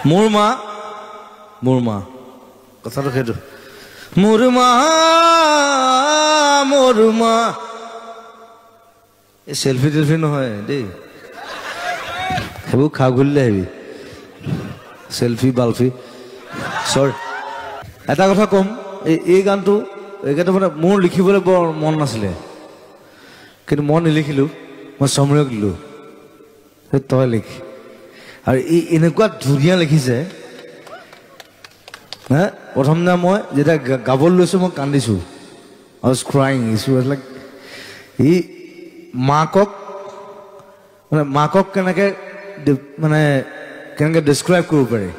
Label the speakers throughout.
Speaker 1: মোৰ মা কথাটো সেইটো মোৰ মা এই সেলফি নহয় দেই সেইবোৰ খা ঘুলিলে আহিবি সেলফি বালফি চৰি এটা কথা কম এই গানটো এইটো মানে মোৰ লিখিবলৈ বৰ মন নাছিলে কিন্তু মই নিলিখিলোঁ মই সমৰক দিলোঁ তই লিখ আৰু এই এনেকুৱা ধুনীয়া লিখিছে হা প্ৰথম দিনা মই যেতিয়া গাবলৈ লৈছোঁ মই কান্দিছোঁ I was crying it was like ই মাকক কেনেকৈ মানে কেনেকৈ ডেছক্ৰাইব কৰিব পাৰি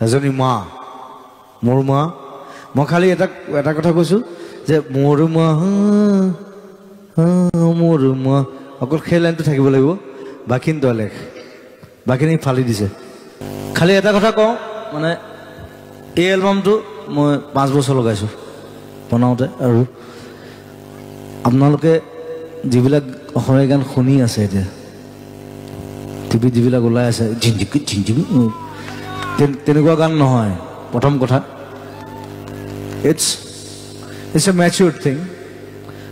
Speaker 1: এজনী মা মোৰ মা মই খালি এটা কথা কৈছোঁ যে মোৰ মা অকল সেই লাইনটো থাকিব লাগিব বাকীখিনি তই লেখ বাকীখিনি ফালি দিছে খালি এটা কথা কওঁ মানে এই এলবামটো মই 5 বছৰ লগাইছোঁ বনাওঁতে আৰু আপোনালোকে যিবিলাক অসমীয়া গান শুনি আছে এতিয়া টিভিত যিবিলাক ওলাই আছে ঝিঞ্জিকি তেনেকুৱা গান নহয় প্ৰথম কথা ইটছ এ মেচিউৰ্ড থিং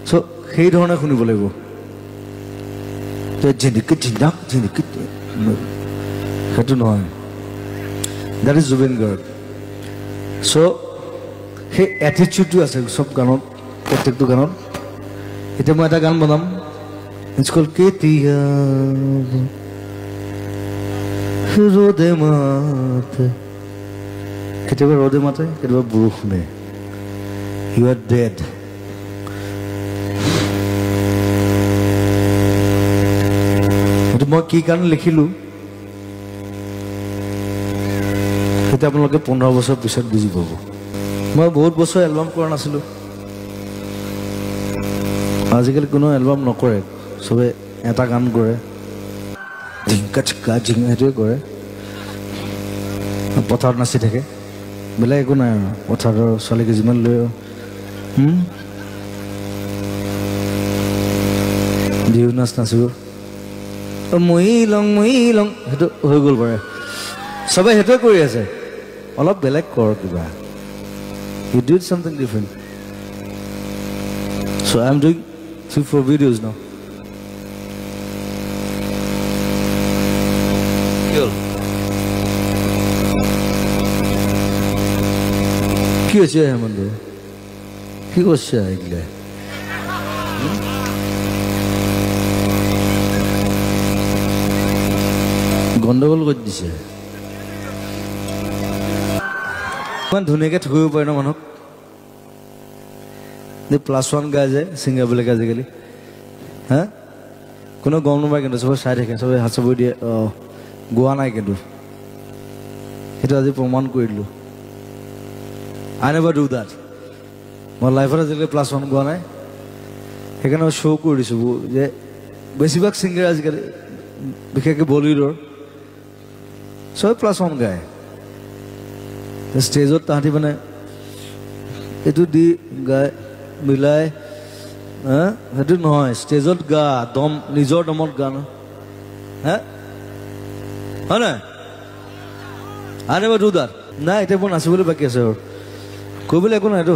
Speaker 1: চ' সেই ধৰণে শুনিব লাগিব সেইটো নহয় দেট ইজ জুবিন গাৰ্গ চ' সেই এটিটিউডটো আছে চব গানত প্ৰত্যেকটো গানত এতিয়া মই এটা গান বনাম ইটছ কল্ড কেতিয়া ৰ'দে মাতে কেতিয়াবা ৰ'দে মাতে কেতিয়াবা বৰষুণে ইউ আৰ ডেড এইটো মই কি কাৰণে লিখিলোঁ সেইটো আপোনালোকে 15 বছৰ পিছত বুজি পাব মই বহুত বছৰ এলবাম কৰা নাছিলোঁ আজিকালি কোনো এলবাম নকৰে চবে এটা গান কৰে ঝিংকা চিকা ঝিংকা সেইটোৱে কৰে পথাৰত নাচি থাকে বেলেগ একো নাই আৰু পথাৰৰ ছোৱালীকে যিমান লৈ বিহু নাচ নাচিব মই লং সেইটো হৈ গ'ল পাৰে চবে সেইটোৱে কৰি আছে অলপ বেলেগ কৰ কিবা you did something different so I'm doing 3-4 videos now কি হৈছে হেমন্ত কি করছে এগুলা গন্ডগোল করে দিছে ইমান ধুনীয়াকৈ থকিব পাৰে ন মানুহক +1 গাই যায় ছিংগাৰবিলাকে আজিকালি হা কোনো গম নাপায় কিন্তু চবে চাই থাকে চবে হাত চাপৰি দিয়ে গোৱা নাই কিন্তু সেইটো আজি প্ৰমাণ কৰি দিলোঁ I never do that মই লাইফত আজিকালি +1 গোৱা নাই সেইকাৰণে মই শ্ব' কৰি দিছোঁ যে বেছিভাগ ছিংগাৰ আজিকালি বিশেষকৈ বলিউডৰ চবে +1 গায় ষ্টেজত তাহাঁতি মানে এইটো দি গায় মিলাই সেইটো নহয় ষ্টেজত গা দম নিজৰ দমত গা ন হা হয় নাই I never do that নাই এতিয়া মোৰ নাচিবলৈ বাকী আছে আৰু কৰিবলৈ একো নাইতো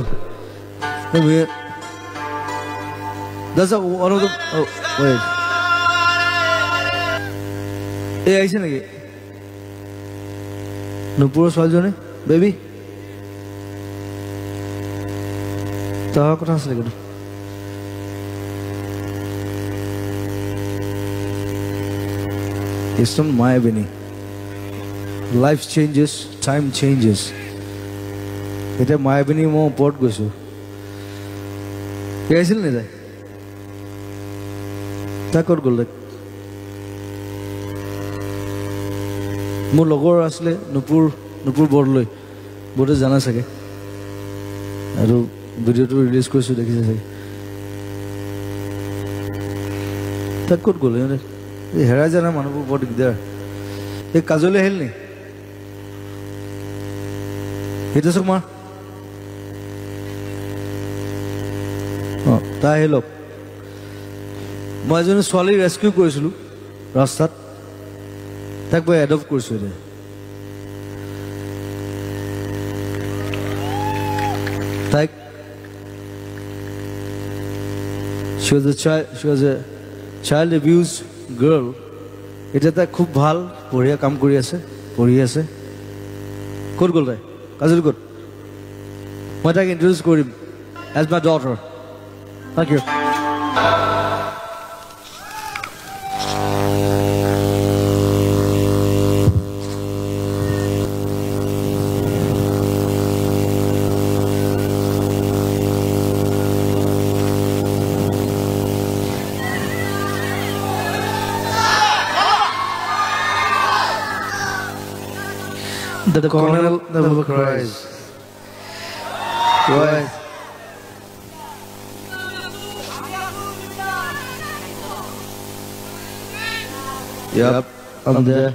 Speaker 1: এই আহিছে নেকি নুপুৰৰ ছোৱালীজনী বেবী তাৰ কথা আছিলে কিন্তু It's not my Benny. Life changes, time changes. এটা মায়াবিনী মই ওপৰত গৈছোঁ আহিছিল নে তাই তাই ক'ত গ'ল মোৰ লগৰ আছিলে নুপুৰ বৰদলৈ বহুতে জানা চাগে আৰু ভিডিঅ'টো ৰিলিজ কৰিছোঁ দেখিছে চাগে তাই ক'ত গ'ল এই হেৰাই জানা মানুহবোৰ বৰ দিগদাৰ এই কাজলৈ আহিল নি সেইটো চক মাৰ তাই আহিলক মই এজনী ছোৱালী ৰেস্কিউ কৰিছিলোঁ ৰাস্তাত তাক মই এডপ্ট কৰিছোঁ এতিয়া she was a child abused girl. It is a খুব ভাল পঢ়িয়া কাম কৰি আছে পঢ়ি আছে ক'ত গ'ল তাই কাজল ক'ত মই তাক ইন্ট্ৰোডিউস কৰিম as my daughter. Thank you. The colonel never cries. Right. Yep, I'm there.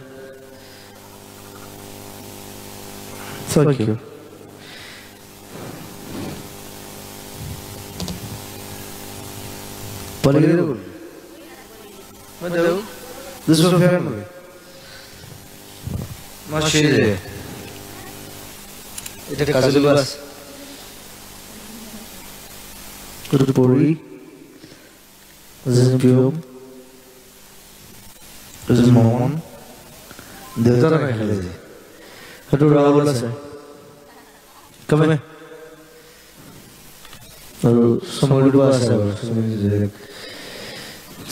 Speaker 1: Thank you. Political. This was family. Machine. It is Kazulubas. Kurupuri. This is Pure. This is Mohon. This is Rahul. How do Rahul say? Come here.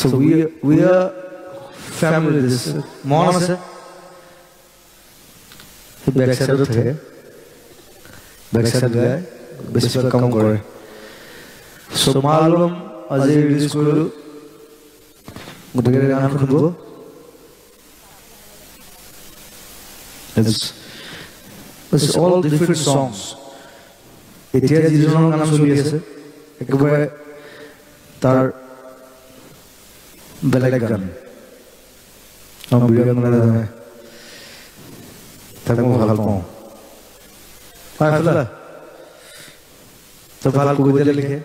Speaker 1: So we are family. This Mohon say. He backside of the backside guy. Basically come करे. So मालूम Ajay release करो. गुटेरे गान खुद बो. It's all different songs. It has its own गाना सुनी है. एक बार तार बेलग गान. हम वीडियो में लगा है. तक मैं हाल पाऊँ. Fala. तो फाल को दे लिखे.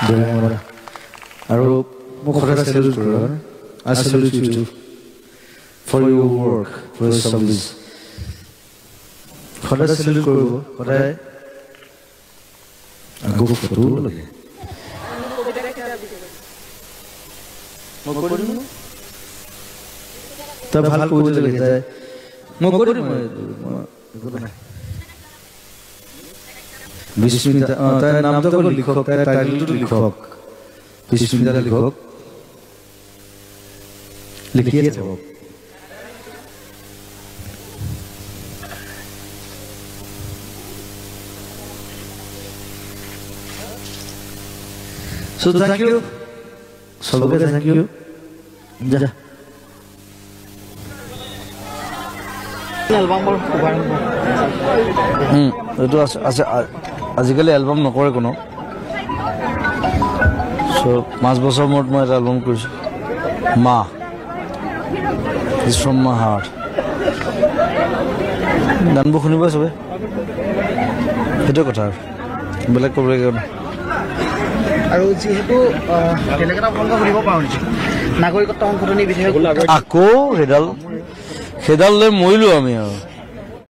Speaker 1: देना और मुखरा सैल्यूट करो. I salute you too for your work, for your service. खड़ा सैल्यूट करो. खड़ा है. आगो फोटो लगे. मुकोड़ी में. तब फाल को दे लिखता है. मुकोड़ी में. विस्मिता तार नाम तो कोई लिखो तार टाइटल तो लिखो विस्मिता लिखो लिखिए तो so thank you सबके thank you जा एल्बाम এইটো আছে আজিকালি এলবাম নকৰে কোনো সো 5 বছৰ মূৰত মই এটা এলবাম কৰিছো মা ইজ ফ্ৰম মাই হাৰ্ট গানবোৰ শুনিবা সবে সেইটো কথা বেলেগ ক'বলৈ
Speaker 2: আৰু যিহেতু বেলেগ এটা ফোন কৰিব পাৰো নেকি নাগৰিকত্ব সংশোধনী বিধেয়ক
Speaker 1: আকৌ হেডাল লৈ মৰিলো আমি আৰু